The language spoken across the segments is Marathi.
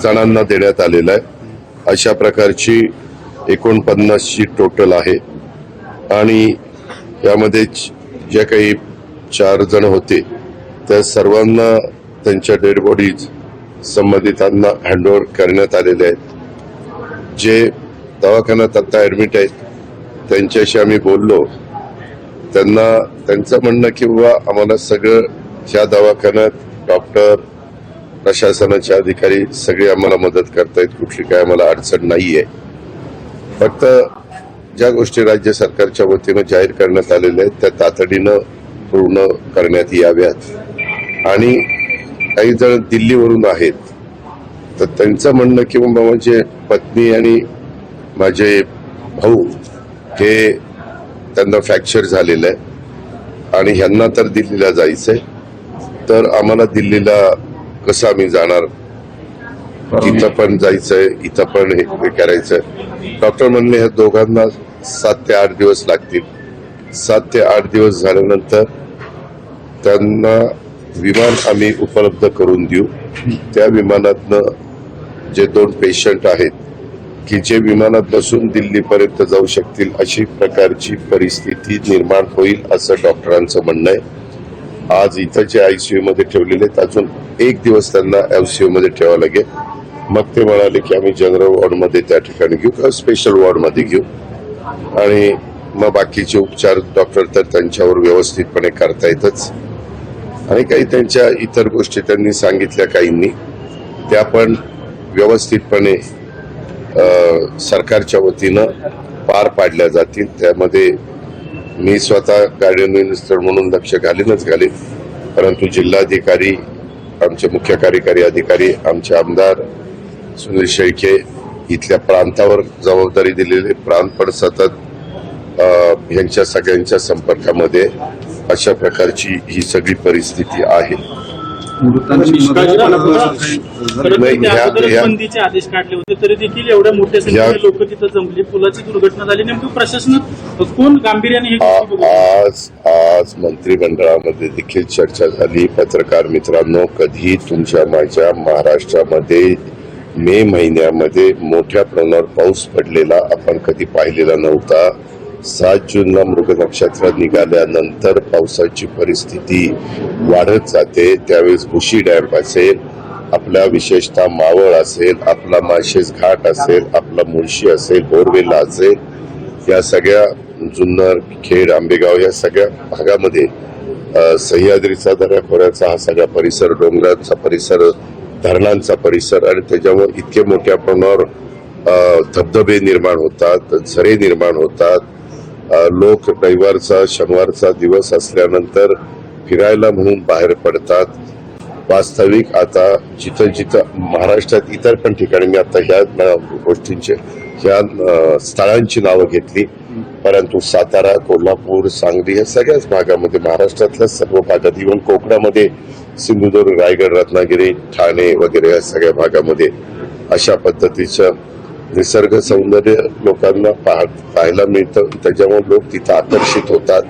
जणांना देण्यात आलेला आहे. अशा प्रकारची 49ची टोटल आहे आणि यामध्ये जे काही 4 जण होते त्या सर्वांना त्यांच्या डेड बॉडीज संबंधितांना हँडओव्हर करण्यात आलेले आहेत. जे दवाखान्यात आता ऍडमिट आहेत त्यांच्याशी आम्ही बोललो. त्यांना त्यांचं म्हणणं की बाबा आम्हाला सगळं ह्या दवाखान्यात डॉक्टर प्रशासनाचे अधिकारी सगळे आम्हाला मदत करतायत, कुठली काय आम्हाला अडचण नाहीये. फक्त ज्या गोष्टी राज्य सरकारच्या वतीनं जाहीर करण्यात आलेल्या आहेत त्या तातडीनं पूर्ण करण्यात याव्यात. आणि काही जण दिल्लीवरून आहेत तर त्यांचं म्हणणं की बाबा माझे पत्नी आणि माझे भाऊ हे त्यांना फ्रॅक्चर झालेलं आहे आणि ह्यांना तर दिल्लीला जायचंय, तर आम्हाला दिल्लीला कसं आम्ही जाणार, तिथं पण जायचंय इथं पण हे करायचंय. डॉक्टर म्हणले ह्या दोघांना 7 ते 8 दिवस लागतील. 7 ते 8 दिवस झाल्यानंतर त्यांना विमान आम्ही उपलब्ध करून देऊ. त्या विमानातनं जे 2 पेशंट आहेत की जे विमानात बसून दिल्लीपर्यंत जाऊ शकतील अशी प्रकारची परिस्थिती निर्माण होईल असं डॉक्टरांचं म्हणणं आहे. आज इथं जे आयसीयू मध्ये ठेवलेले आहेत अजून 1 दिवस त्यांना आयसीयू मध्ये ठेवावं लागेल. मग ते म्हणाले की आम्ही जनरल वॉर्डमध्ये त्या ठिकाणी घेऊ किंवा स्पेशल वॉर्डमध्ये घेऊ आणि मग बाकीचे उपचार डॉक्टर तर त्यांच्यावर व्यवस्थितपणे करतायतच. आणि काही त्यांच्या इतर गोष्टी त्यांनी सांगितल्या काहींनी त्या पण व्यवस्थितपणे सरकारच्या वतीनं पार पाडल्या जातील. त्यामध्ये मी स्वतः गार्डियन मिनिस्टर म्हणून लक्ष घालीन, परंतु जिल्हाधिकारी, आमचे मुख्य कार्यकारी अधिकारी, आमचे आमदार सुनील शेळके इथल्या प्रांतावर जबाबदारी दिलेले प्रांत पण सतत यांच्या सगळ्यांच्या संपर्कामध्ये. अशा प्रकारची ही सगळी परिस्थिती आहे. बंदीचे आदेश काढले होते तरी देखील एवढ्या मोठ्या संख्येने लोक तिथं जमले, पुलाची दुर्घटना झाली. नेमकं प्रशासन कोण गांभीर्याने आज मंत्रिमंडळामध्ये देखील चर्चा झाली. पत्रकार मित्रांनो, कधी तुमच्या माझ्या महाराष्ट्रामध्ये मे महिन्यामध्ये मोठ्या प्रमाणावर पाऊस पडलेला आपण कधी पाहिलेला नव्हता. 7 जूनला मृग नक्षत्र निघाल्यानंतर पावसाची परिस्थिती वाढत जाते. त्यावेळेस भुशी डॅम असेल, आपला विशेषतः मावळ असेल, आपला माळशेज घाट असेल, आपला मुळशी असेल, बोरवेला असेल, या सगळ्या जुन्नर, खेड, आंबेगाव या सगळ्या भागामध्ये सह्याद्रीचा दऱ्याखोऱ्याचा हा सगळा परिसर, डोंगराचा परिसर, धरणांचा परिसर आणि त्याच्यावर इतके मोठ्या प्रमाणावर धबधबे निर्माण होतात, झरे निर्माण होतात. लोक रविवारचा शनिवारचा दिवस असल्यानंतर फिरायला म्हणून बाहेर पडतात. वास्तविक आता जिथं जिथं महाराष्ट्रात इतर पण ठिकाणी मी आता ह्या गोष्टींची ह्या स्थळांची नावं घेतली, परंतु सातारा, कोल्हापूर, सांगली या सगळ्याच भागामध्ये, महाराष्ट्रातल्या सर्व भागात, इव्हन कोकणामध्ये सिंधुदुर्ग, रायगड, रत्नागिरी, ठाणे वगैरे या सगळ्या भागामध्ये अशा पद्धतीचं निसर्ग सौंदर्य लोकांना पाहायला मिळतं. त्याच्यामुळे लोक तिथं आकर्षित होतात.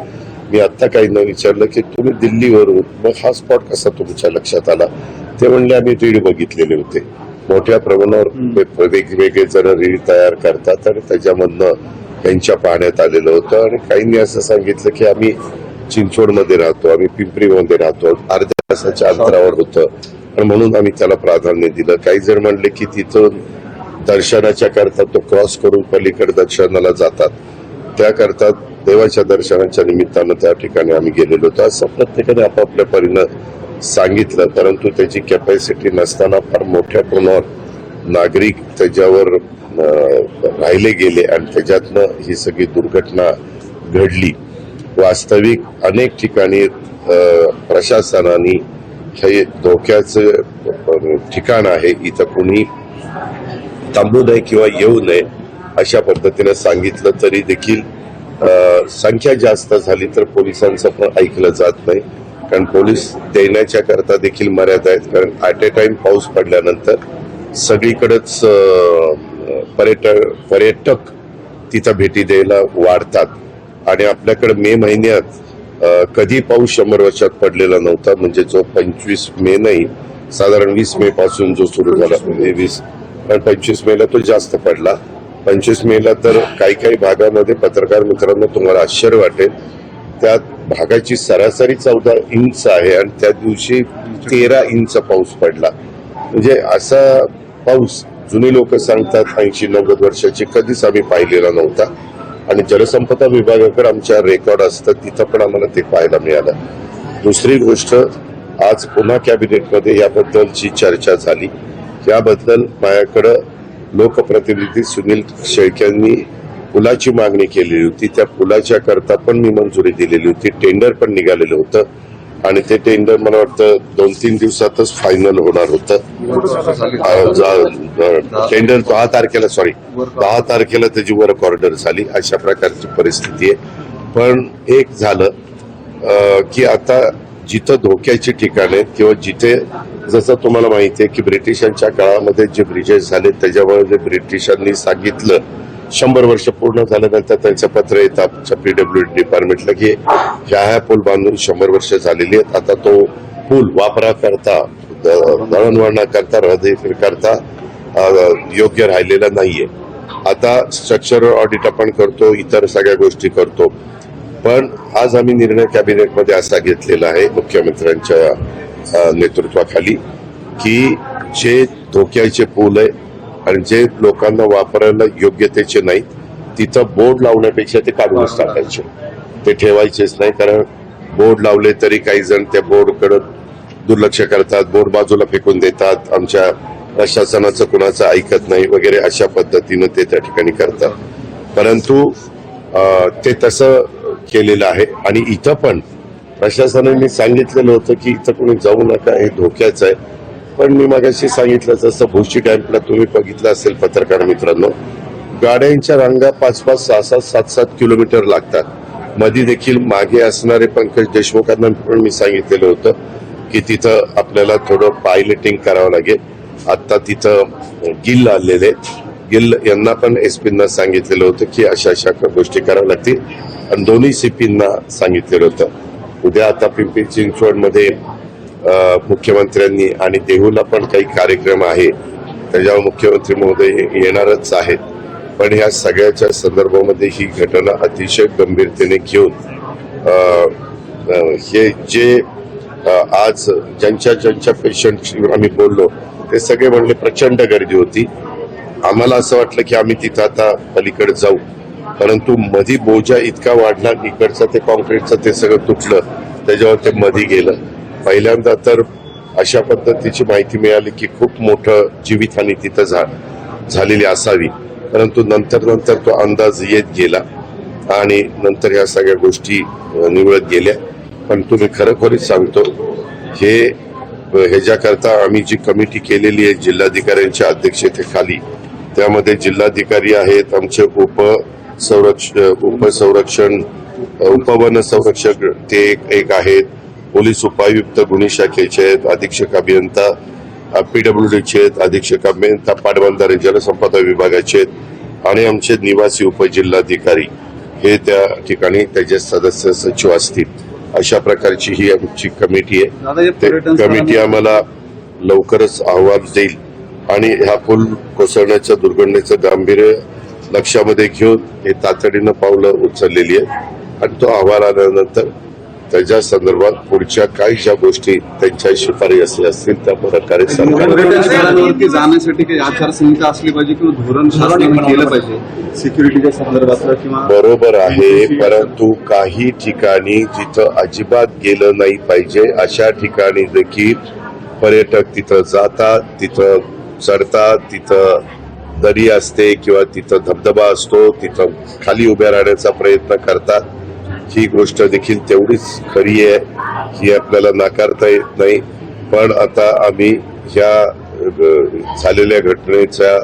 मी आता काहींना विचारलं की तुम्ही दिल्लीवरून मग हा स्पॉट कसा तुमच्या लक्षात आला? ते म्हणले आम्ही रीड बघितलेले होते. मोठ्या प्रमाणावर वेगवेगळे जण रीड तयार करतात आणि त्याच्यामधनं त्यांच्या पाहण्यात आलेलं होतं. आणि काहींनी असं सांगितलं की आम्ही चिंचवडमध्ये राहतो, आम्ही पिंपरीमध्ये राहतो, अर्ध्या तासाच्या अंतरावर होतं आणि म्हणून आम्ही त्याला प्राधान्य दिलं. काही जण म्हणले की तिथून दर्शनाच्या करता तो क्रॉस करून पलीकडे दर्शनाला जातात, त्याकरता देवाच्या दर्शनाच्या निमित्तानं त्या ठिकाणी आम्ही गेलेलो होतो. असं प्रत्येकाने आपापल्या परीनं सांगितलं, परंतु त्याची कॅपॅसिटी नसताना फार मोठ्या प्रमाणावर नागरिक त्याच्यावर राहिले गेले आणि त्याच्यातनं ही सगळी दुर्घटना घडली. वास्तविक अनेक ठिकाणी प्रशासनाने हे धोक्याचं ठिकाण आहे, इथं कोणी थांबू नये किंवा येऊ नये अशा पद्धतीने सांगितलं तरी देखील संख्या जास्त झाली तर पोलिसांचं पण ऐकलं जात नाही. कारण पोलीस देण्याच्या करता देखील मर्यादा आहेत. कारण ॲट ए टाइम पाऊस पडल्यानंतर सगळीकडेच पर्यटक तिथं भेटी द्यायला वाढतात आणि आपल्याकडे मे महिन्यात कधी पाऊस 100 वर्षात पडलेला नव्हता. म्हणजे जो 25 मे नाही साधारण 20 मे पासून जो सुरू झाला, म्हणजे 20 पण 25 मेला तो जास्त पडला. 25 मेला तर काही काही भागामध्ये पत्रकार मित्रांनो तुम्हाला आश्चर्य वाटेल, त्या भागाची सरासरी 14 इंच आहे आणि त्या दिवशी 13 इंच पाऊस पडला. म्हणजे असा पाऊस जुनी लोक सांगतात 80-90 वर्षाची कधीच आम्ही पाहिलेला नव्हता. आणि जलसंपदा विभागाकडे आमच्या रेकॉर्ड असतं, तिथं पण आम्हाला ते पाहायला मिळालं. दुसरी गोष्ट, आज पुन्हा कॅबिनेटमध्ये याबद्दलची चर्चा झाली. याबद्दल माझ्याकडं लोकप्रतिनिधी सुनील शेळक्यांनी पुलाची मागणी केलेली होती. त्या पुलाच्या करता पण मी मंजुरी दिलेली होती. टेंडर पण निघालेलं होतं आणि ते टेंडर मला वाटतं 2-3 दिवसातच फायनल होणार होतं. टेंडर 10 तारखेला त्याची वर्क ऑर्डर झाली. अशा प्रकारची परिस्थिती आहे. पण एक झालं की आता जिथं धोक्याची ठिकाणे किंवा जिथे, जसं तुम्हाला माहिती आहे की ब्रिटिशांच्या काळामध्ये जे ब्रिजेस झाले त्याच्यामुळे जे ब्रिटिशांनी सांगितलं 100 वर्ष पूर्ण झाल्यानंतर त्यांचं पत्र येतं आमच्या PWD डिपार्टमेंटला की ह्या पूल बांधून 100 वर्ष झालेली आहेत, आता तो पूल वापराकरता, दळणवळणाकरता, रहदारी करता योग्य राहिलेला नाहीये. आता स्ट्रक्चरल ऑडिट आपण करतो, इतर सगळ्या गोष्टी करतो. पण आज आम्ही निर्णय कॅबिनेटमध्ये असा घेतलेला आहे मुख्यमंत्र्यांच्या नेतृत्वाखाली की जे धोक्याचे पूल आहे आणि जे लोकांना वापरायला योग्यतेचे नाही तिथं बोर्ड लावण्यापेक्षा ते काढूनच टाकायचे, ते ठेवायचेच नाही. कारण बोर्ड लावले तरी काही जण त्या बोर्डकडे दुर्लक्ष करतात, बोर्ड बाजूला फेकून देतात, आमच्या प्रशासनाचं कुणाचं ऐकत नाही वगैरे अशा पद्धतीनं ते त्या ठिकाणी करतात. परंतु ते तसं केलेलं आहे. आणि इथं पण प्रशासनाने सांगितलेलं होतं की इथं कोणी जाऊ नका, हे धोक्याचं आहे. पण मी मागाशी सांगितलं जसं भुशी डॅम्पला तुम्ही बघितलं असेल पत्रकार मित्रांनो, गाड्यांच्या रांगा 5-5, 6-6, 7-7 किलोमीटर लागतात. मध्ये देखील मागे असणारे पंकज देशमुखांना पण मी सांगितलेलं होतं की तिथं आपल्याला थोडं पायलटिंग करावं लागेल. आता तिथं गिल आलेले, गिल यांना पण SP-ना सांगितलेलं होतं की अशा गोष्टी कराव्या लागतील. आणि दोन्ही CP-ना सांगितलेलं होतं. उद्या आता पिंपरी चिंचवडमध्ये मुख्यमंत्र्यांनी आणि देहूला पण काही कार्यक्रम आहे, त्याच्यावर मुख्यमंत्री महोदय येणारच आहेत. पण ह्या सगळ्याच्या संदर्भामध्ये ही घटना अतिशय गंभीरतेने घेऊन हे जे आज ज्यांच्या पेशंट आम्ही बोललो ते सगळे म्हणले प्रचंड गर्दी होती. आम्हाला असं वाटलं की आम्ही तिथं आता पलीकडे जाऊ, परंतु मधी बोजा इतका वाढला, इकडचं ते कॉन्क्रीटचं ते सगळं तुटलं, त्याच्यावर ते मधी गेलं. पहिल्यांदा तर अशा पद्धतीची माहिती मिळाली की खूप मोठं जीवितहानी तिथं झालेली असावी. परंतु नंतर तो अंदाज येत गेला आणि नंतर ह्या सगळ्या गोष्टी निवळत गेल्या. पण तुम्ही खरोखरीच सांगतो, ह्याच्याकरता आम्ही जी कमिटी केलेली आहे जिल्हाधिकाऱ्यांच्या अध्यक्षतेखाली, त्यामध्ये जिल्हाधिकारी आहेत, आमचे उपवन संरक्षक ते एक आहेत, पोलीस उपायुक्त गुन्हे शाखेचे आहेत, अधीक्षक अभियंता PWDचे आहेत, अधीक्षक अभियंता पाटबंधारे जलसंपदा विभागाचे आहेत आणि आमचे निवासी उपजिल्हाधिकारी हे त्या ठिकाणी त्याचे सदस्य सचिव असतील. अशा प्रकारची ही आमची कमिटी आहे. कमिटी आम्हाला लवकरच अहवाल देईल आणि ह्या पूल कोसळण्याच्या दुर्घटनेचं गांभीर्य लक्षामध्ये घेऊन हे तातडीनं पावलं उचललेली आहेत आणि तो अहवाल आल्यानंतर त्याच्या संदर्भात पुढच्या काही ज्या गोष्टी त्यांच्या शिफारसी असतील त्या प्रकारे स्थळावरती जाण्यासाठी काही आचारसंहिता असली पाहिजे किंवा धोरण शासनाने केलं पाहिजे सिक्युरिटीच्या संदर्भात किंवा. बरोबर आहे, परंतु काही ठिकाणी जिथं अजिबात गेलं नाही पाहिजे अशा ठिकाणी देखील पर्यटक तिथं जातात, तिथं चढतात, तिथं दरी असते किंवा तिथं धबधबा असतो, तिथं खाली उभ्या राहण्याचा प्रयत्न करतात. ही गोष्ट देखील तेवढीच खरी आहे, ही आपल्याला नाकारता येत नाही. पण आता आम्ही ह्या झालेल्या घटनेच्या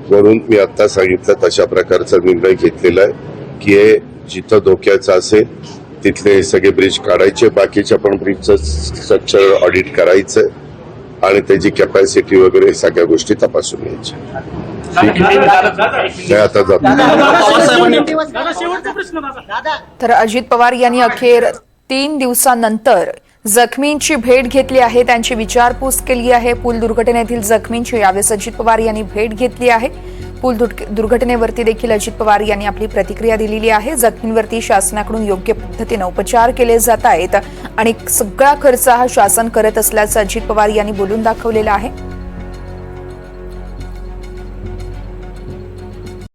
वरून मी आता सांगितलं तशा प्रकारचा निर्णय घेतलेला आहे की हे जिथं धोक्याचं असेल तिथले सगळे ब्रिज काढायचे, बाकीच्या पण ब्रिजचं स्ट्रक्चर ऑडिट करायचं आणि त्याची कॅपॅसिटी वगैरे सगळ्या गोष्टी तपासून घ्यायच्या. आता शेवटचा प्रश्न दादा. तर अजित पवार यांनी अखेर 3 दिवसांनंतर जखमींची भेट घेतली आहे, त्यांची विचारपूस केली आहे. पूल दुर्घटनेतील जखमींची यावेळेस अजित पवार यांनी भेट घेतली आहे. पूल दुर्घटनेवरती देखील अजित पवार यांनी आपली प्रतिक्रिया दिलेली आहे. जखमींवरती शासनाकडून योग्य पद्धतीने उपचार केले जात आहेत आणि सगळा खर्च हा शासन करत असल्याचं अजित पवार यांनी बोलून दाखवलेलं आहे.